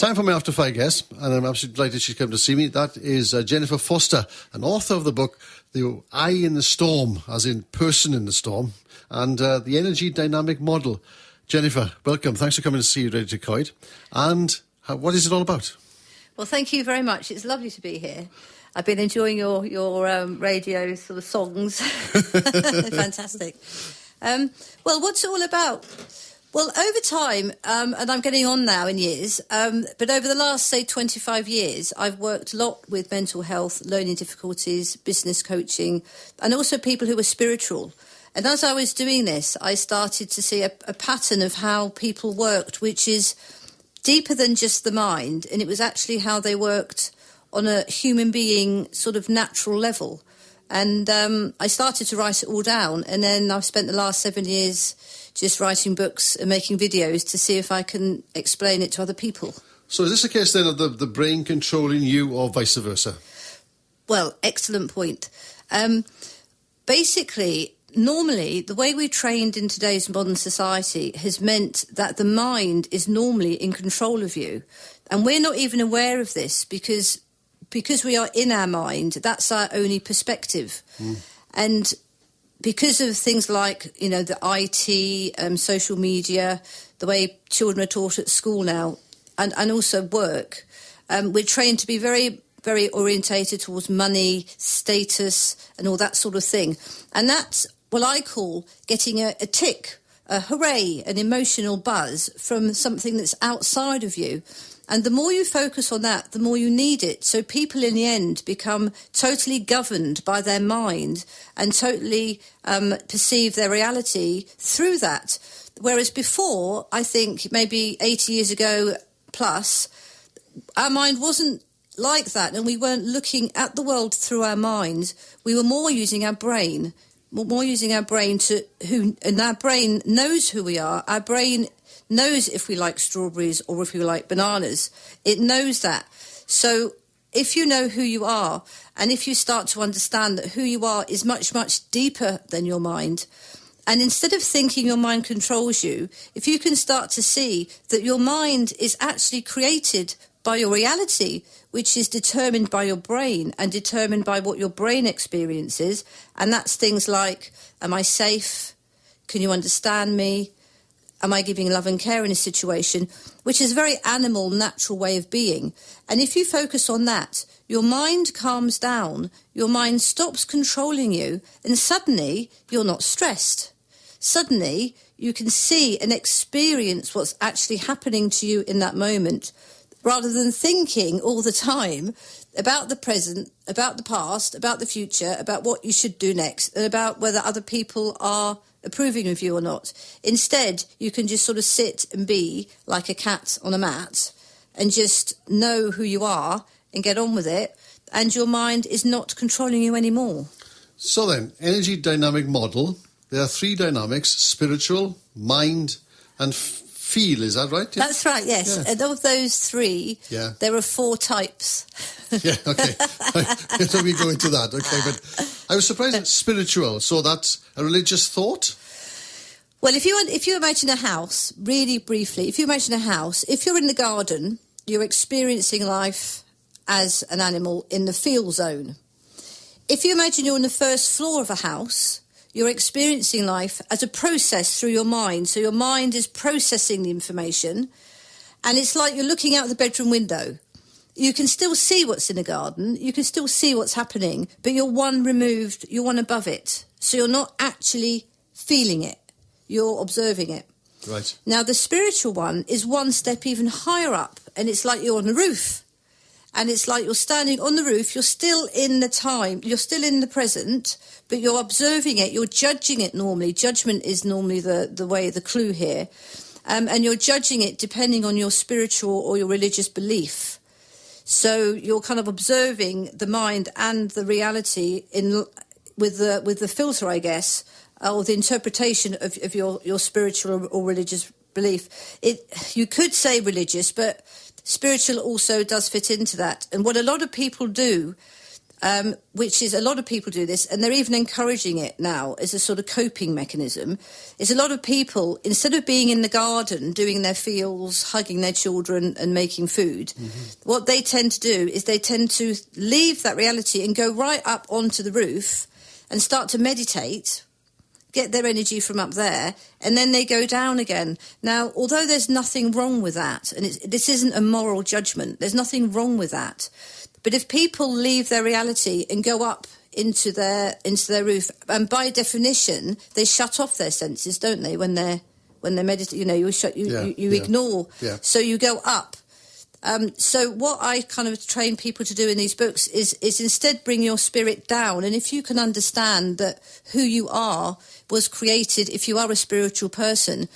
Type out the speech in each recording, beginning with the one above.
time for my After Five guest, and I'm absolutely delighted she's come to see me. That is Jennifer Foster, an author of the book, The Eye in the Storm, as in person in the storm, and the energy dynamic model. Jennifer, welcome. Thanks for coming to see you, Tircoed. And what is it all about? Well, thank you very much. It's lovely to be here. I've been enjoying your radio sort of songs. Fantastic. Well, what's it all about? Well, over time, and I'm getting on now in years, but over the last, say, 25 years, I've worked a lot with mental health, learning difficulties, business coaching, and also people who are spiritual. And as I was doing this, I started to see a pattern of how people worked, which is deeper than just the mind, and it was actually how they worked on a human being sort of natural level. And I started to write it all down, and then I've spent the last 7 years just writing books and making videos to see if I can explain it to other people. So is this a case then of the brain controlling you or vice versa? Well, excellent point. Basically, normally, the way we're trained in today's modern society has meant that the mind is normally in control of you. And we're not even aware of this because we are in our mind, that's our only perspective. And because of things like, the IT, social media, the way children are taught at school now, and also work, we're trained to be very, very orientated towards money, status, and all that sort of thing. And that's what I call getting a tick, a hooray, an emotional buzz from something that's outside of you. And the more you focus on that, the more you need it. So people in the end become totally governed by their mind and totally perceive their reality through that. Whereas before, I think maybe 80 years ago plus, our mind wasn't like that, and we weren't looking at the world through our minds. We were more using our brain, and our brain knows who we are. Our brain knows if we like strawberries or if we like bananas. It knows that. So if you know who you are, and if you start to understand that who you are is much, much deeper than your mind, and instead of thinking your mind controls you, if you can start to see that your mind is actually created by your reality, which is determined by your brain and determined by what your brain experiences, and that's things like, am I safe? Can you understand me? Am I giving love and care in a situation? Which is a very animal, natural way of being. And if you focus on that, your mind calms down, your mind stops controlling you, and suddenly you're not stressed. Suddenly you can see and experience what's actually happening to you in that moment, rather than thinking all the time about the present, about the past, about the future, about what you should do next, and about whether other people are approving of you or not. Instead, you can just sort of sit and be like a cat on a mat and just know who you are and get on with it, and your mind is not controlling you anymore. So then, energy dynamic model, there are three dynamics: spiritual, mind, and feel. Is that right? Yeah. That's right, yes. Yeah. And of those three, there are 4 types. Yeah, okay. Let me go into that, okay. But I was surprised at spiritual, so that's a religious thought? Well, if you imagine a house, really briefly, if you imagine a house, if you're in the garden, you're experiencing life as an animal in the feel zone. If you imagine you're on the first floor of a house, you're experiencing life as a process through your mind. So your mind is processing the information, and it's like you're looking out the bedroom window. You can still see what's in the garden, you can still see what's happening, but you're one removed, you're one above it. So you're not actually feeling it, you're observing it. Right. Now, the spiritual one is one step even higher up, and it's like you're on the roof. And it's like you're standing on the roof, you're still in the time, you're still in the present, but you're observing it, you're judging it normally. Judgment is normally the clue here. And you're judging it depending on your spiritual or your religious belief. So you're kind of observing the mind and the reality with the filter, I guess, or the interpretation of your spiritual or religious belief. You could say religious, but spiritual also does fit into that. And what a lot of people do, which is a lot of people do this, and they're even encouraging it now as a sort of coping mechanism, is a lot of people, instead of being in the garden doing their fields, hugging their children and making food, what they tend to do is they tend to leave that reality and go right up onto the roof and start to meditate, get their energy from up there, and then they go down again. Now, although there's nothing wrong with that, and this isn't a moral judgment, there's nothing wrong with that. But if people leave their reality and go up into their roof, and by definition, they shut off their senses, don't they? When they're meditating, you ignore. Yeah. So you go up. So what I kind of train people to do in these books is instead bring your spirit down. And if you can understand that who you are was created, if you are a spiritual person,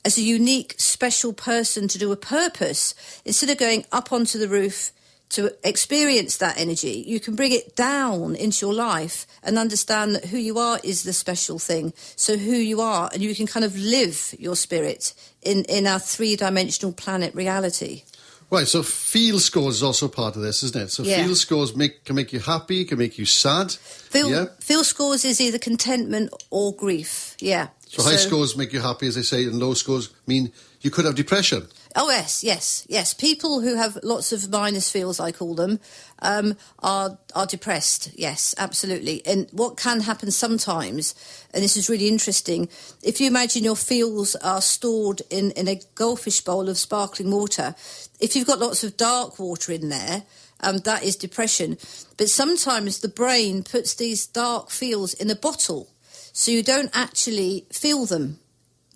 as a unique, special person to do a purpose, instead of going up onto the roof to experience that energy, you can bring it down into your life and understand that who you are is the special thing. So who you are, and you can kind of live your spirit in our three-dimensional planet reality. Right, so feel scores is also part of this, isn't it? So feel scores can make you happy, can make you sad. Feel scores is either contentment or grief, yeah. So high scores make you happy, as they say, and low scores mean you could have depression. Oh, yes. People who have lots of minus feels, I call them, are depressed. Yes, absolutely. And what can happen sometimes, and this is really interesting, if you imagine your feels are stored in a goldfish bowl of sparkling water, if you've got lots of dark water in there, that is depression. But sometimes the brain puts these dark feels in a bottle, so you don't actually feel them,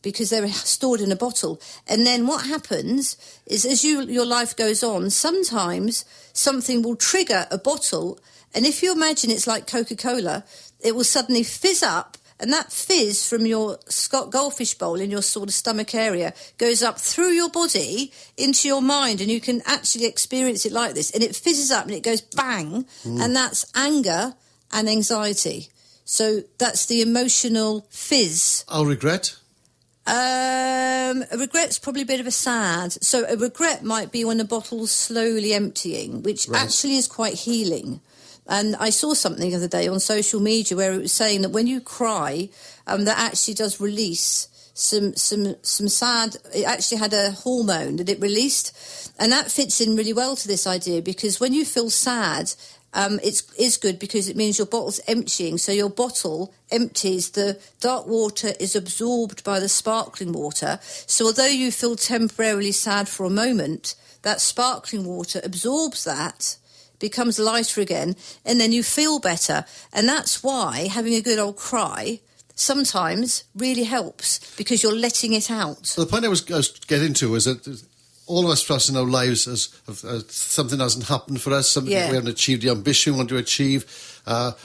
because they're stored in a bottle. And then what happens is, as your life goes on, sometimes something will trigger a bottle, and if you imagine it's like Coca-Cola, it will suddenly fizz up, and that fizz from your goldfish bowl in your sort of stomach area goes up through your body into your mind, and you can actually experience it like this. And it fizzes up and it goes bang, and that's anger and anxiety. So that's the emotional fizz. I'll regret. A regret's probably a bit of a sad. So a regret might be when the bottle's slowly emptying, which actually is quite healing. And I saw something the other day on social media where it was saying that when you cry, that actually does release some sad. It actually had a hormone that it released, and that fits in really well to this idea, because when you feel sad, it's good because it means your bottle's emptying. So your bottle empties, the dark water is absorbed by the sparkling water. So although you feel temporarily sad for a moment, that sparkling water absorbs that, becomes lighter again, and then you feel better. And that's why having a good old cry sometimes really helps, because you're letting it out. So the point I was getting to is that all of us perhaps in our lives, something hasn't happened for us, something we haven't achieved the ambition we want to achieve.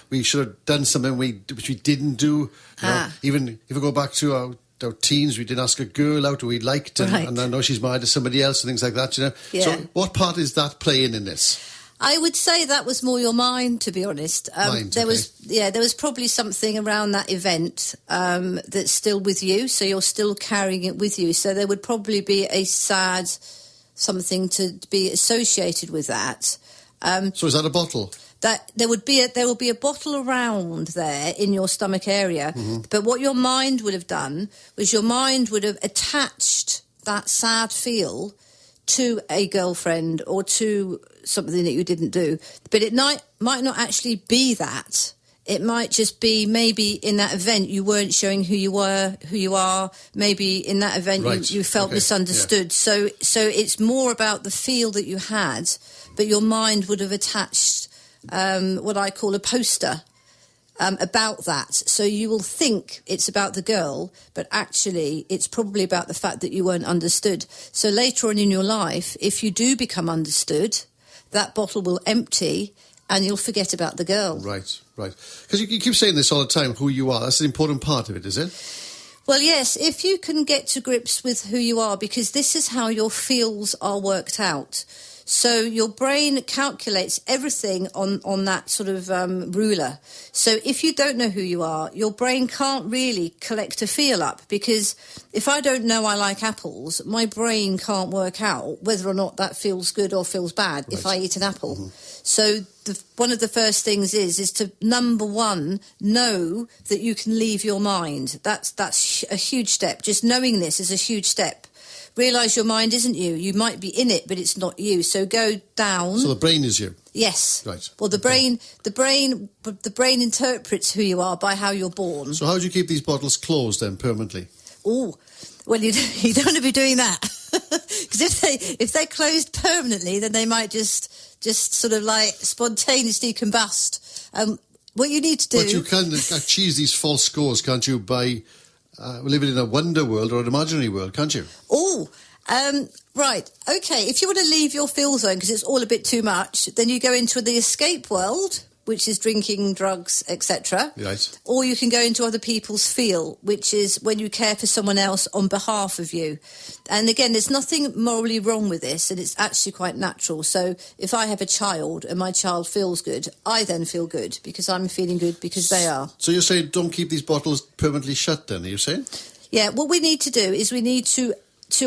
We should have done something which we didn't do. You know, even if we go back to our teens, we didn't ask a girl out who we liked, and I know she's married to somebody else and things like that. You know, So what part is that playing in this? I would say that was more your mind, to be honest. There was probably something around that event that's still with you, so you're still carrying it with you. So there would probably be a sad something to be associated with that. So is that a bottle? That there will be a bottle around there in your stomach area. But what your mind would have done was your mind would have attached that sad feel to a girlfriend or to something that you didn't do. But it might not actually be that. It might just be maybe in that event you weren't showing who you are. Maybe in that event you felt misunderstood. Yeah. So it's more about the feel that you had, but your mind would have attached what I call a poster about that. So you will think it's about the girl, but actually it's probably about the fact that you weren't understood. So later on in your life, if you do become understood, that bottle will empty and you'll forget about the girl. Right. Because you keep saying this all the time, who you are. That's an important part of it, is it? Well, yes, if you can get to grips with who you are, because this is how your feels are worked out. So your brain calculates everything on that sort of ruler. So if you don't know who you are, your brain can't really collect a feel up, because if I don't know I like apples, my brain can't work out whether or not that feels good or feels bad if I eat an apple. Mm-hmm. So one of the first things is to, number one, know that you can leave your mind. That's a huge step. Just knowing this is a huge step. Realise your mind isn't you. You might be in it, but it's not you. So go down. So the brain is you. Yes. Right. Well, the brain interprets who you are by how you're born. So how do you keep these bottles closed then permanently? Oh, well, you don't want to be doing that, because if they're closed permanently, then they might just sort of like spontaneously combust. What you need to do. But you can achieve these false scores, can't you? By living in a wonder world or an imaginary world, can't you? Oh. Right, okay, if you want to leave your feel zone because it's all a bit too much, then you go into the escape world, which is drinking, drugs, etc. Right. Or you can go into other people's feel, which is when you care for someone else on behalf of you. And again, there's nothing morally wrong with this, and it's actually quite natural. So if I have a child and my child feels good, I then feel good because I'm feeling good because they are. So you're saying don't keep these bottles permanently shut then, are you saying? Yeah, what we need to do is we need to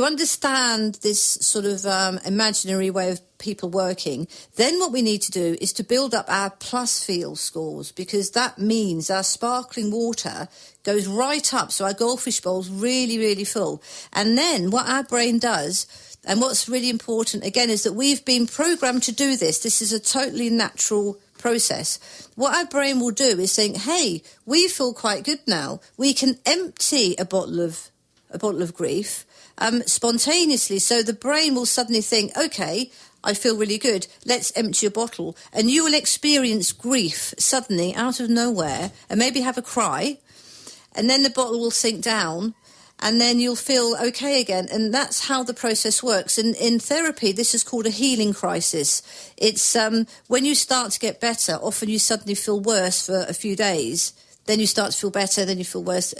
understand this sort of imaginary way of people working. Then what we need to do is to build up our plus feel scores, because that means our sparkling water goes right up, so our goldfish bowl's really, really full. And then what our brain does, and what's really important again, is that we've been programmed to do this. This is a totally natural process. What our brain will do is think, hey, we feel quite good now. We can empty a bottle of grief spontaneously. So the brain will suddenly think, okay, I feel really good, let's empty a bottle. And you will experience grief suddenly out of nowhere and maybe have a cry. And then the bottle will sink down and then you'll feel okay again. And that's how the process works. And in therapy, this is called a healing crisis. It's when you start to get better, often you suddenly feel worse for a few days. Then you start to feel better, then you feel worse.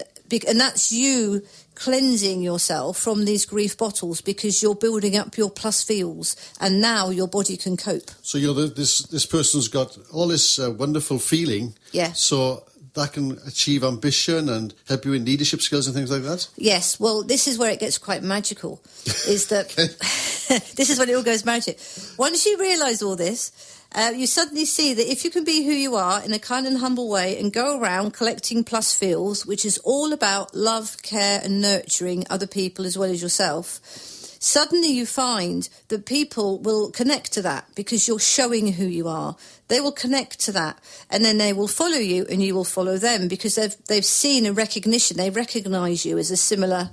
And that's you cleansing yourself from these grief bottles, because you're building up your plus feels, and now your body can cope. So this person's got all this wonderful feeling. Yeah. So that can achieve ambition and help you in leadership skills and things like that? Yes. Well, this is where it gets quite magical, is that this is when it all goes magic. Once you realise all this, you suddenly see that if you can be who you are in a kind and humble way and go around collecting plus feels, which is all about love, care and nurturing other people as well as yourself, suddenly you find that people will connect to that because you're showing who you are. They will connect to that, and then they will follow you and you will follow them because they've seen a recognition. They recognise you as a similar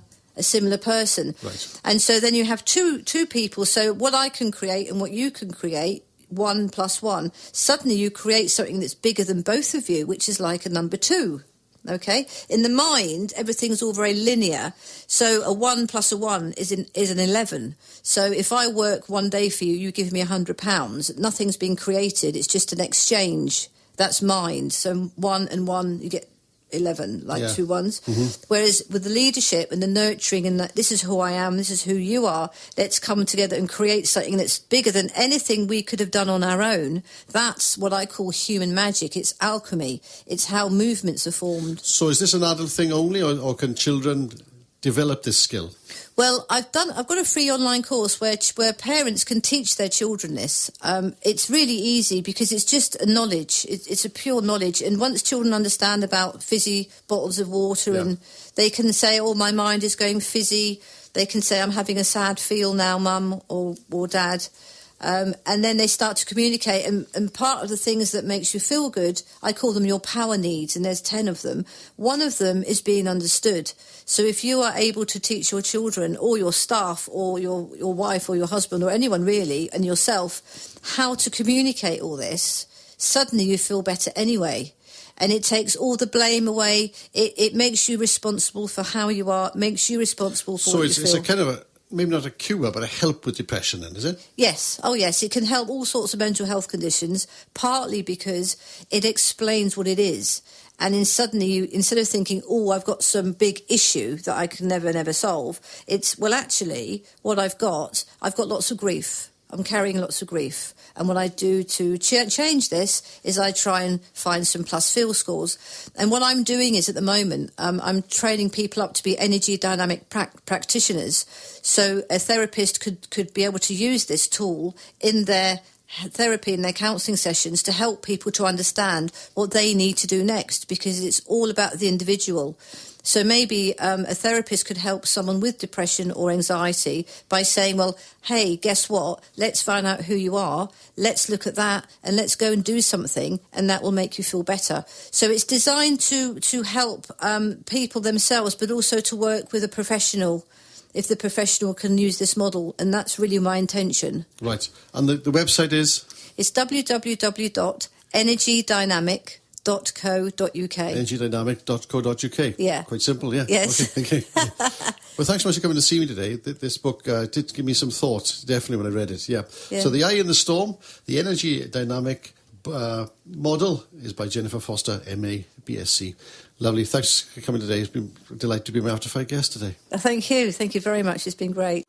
person. Right. And so then you have two people. So what I can create and what you can create, 1 + 1, suddenly you create something that's bigger than both of you, which is like a number 2. Okay? In the mind, everything's all very linear. So a 1 + 1 is an 11. So if I work one day for you, you give me £100. Nothing's been created. It's just an exchange. That's mind. So 1 and 1, you get 11, like 2 ones. Mm-hmm. Whereas with the leadership and the nurturing and this is who I am, this is who you are, let's come together and create something that's bigger than anything we could have done on our own. That's what I call human magic. It's alchemy. It's how movements are formed. So is this an adult thing only, or can children develop this skill? Well, I've got a free online course where parents can teach their children this. It's really easy because it's just a knowledge. It's a pure knowledge. And once children understand about fizzy bottles of water, and they can say, oh, my mind is going fizzy. They can say, I'm having a sad feel now, mum or dad. And then they start to communicate. And part of the things that makes you feel good, I call them your power needs, and there's 10 of them. One of them is being understood. So if you are able to teach your children or your staff or your wife or your husband or anyone really, and yourself, how to communicate all this, suddenly you feel better anyway. And it takes all the blame away. It makes you responsible for how you are, makes you responsible for what you feel. So it's a kind of maybe not a cure, but a help with depression then, is it? Yes. Oh, yes. It can help all sorts of mental health conditions, partly because it explains what it is. And then suddenly you, instead of thinking, oh, I've got some big issue that I can never solve, it's, well, actually, what I've got lots of grief. I'm carrying lots of grief. And what I do to change this is I try and find some plus feel scores. And what I'm doing is at the moment, I'm training people up to be energy dynamic practitioners. So a therapist could be able to use this tool in their therapy and their counselling sessions to help people to understand what they need to do next, because it's all about the individual. So maybe a therapist could help someone with depression or anxiety by saying, well, hey, guess what? Let's find out who you are. Let's look at that and let's go and do something, and that will make you feel better. So it's designed to help people themselves, but also to work with a professional, if the professional can use this model. And that's really my intention. Right. And the website is? It's www.energydynamic.co.uk. Energydynamic.co.uk. Yeah. Quite simple, yeah. Yes. Okay. Well, thanks so much for coming to see me today. This book did give me some thought, definitely, when I read it, yeah. So The Eye in the Storm, the Energy Dynamic model is by Jennifer Foster, MA, BSc. Lovely. Thanks for coming today. It's been a delight to be my After Fight guest today. Thank you. Thank you very much. It's been great.